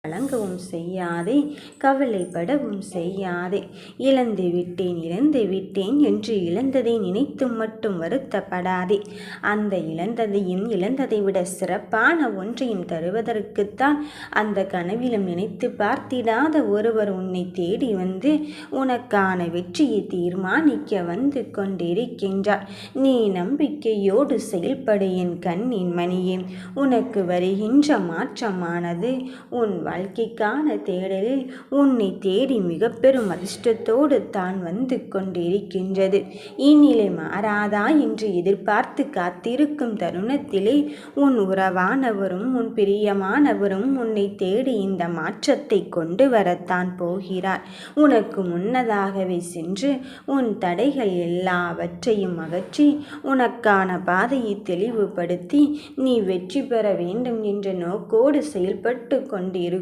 கலங்கவும் செய்யாதே, கவலைப்படவும் செய்யாதே. இழந்து விட்டேன் என்று இழந்ததை நினைத்து மட்டும் வருத்தப்படாதே. அந்த இழந்ததையும் இழந்ததை விட சிறப்பான ஒன்றையும் தருவதற்குத்தான் அந்த கனவிலும் நினைத்து பார்த்திடாத ஒருவர் உன்னை தேடி வந்து உனக்கான வெற்றியை தீர்மானிக்க வந்து கொண்டிருக்கின்றார். நீ நம்பிக்கையோடு செயல்படு என் கண்ணின் மணியே. உனக்கு வருகின்ற மாற்றமானது உன் வாழ்க்கைக்கான தேடலில் உன்னை தேடி மிக பெரும் அதிர்ஷ்டத்தோடு தான் வந்து கொண்டிருக்கின்றது. இந்நிலை மாறாதா என்று எதிர்பார்த்து காத்திருக்கும் தருணத்திலே உன் உறவானவரும் உன் பிரியமானவரும் உன்னை தேடி இந்த மாற்றத்தை கொண்டு வரத்தான் போகிறார். உனக்கு முன்னதாகவே சென்று உன் தடைகள் எல்லாவற்றையும் அகற்றி உனக்கான பாதையை தெளிவுபடுத்தி நீ வெற்றி பெற வேண்டும் என்ற நோக்கோடு செயல்பட்டு கொண்டிருக்கும்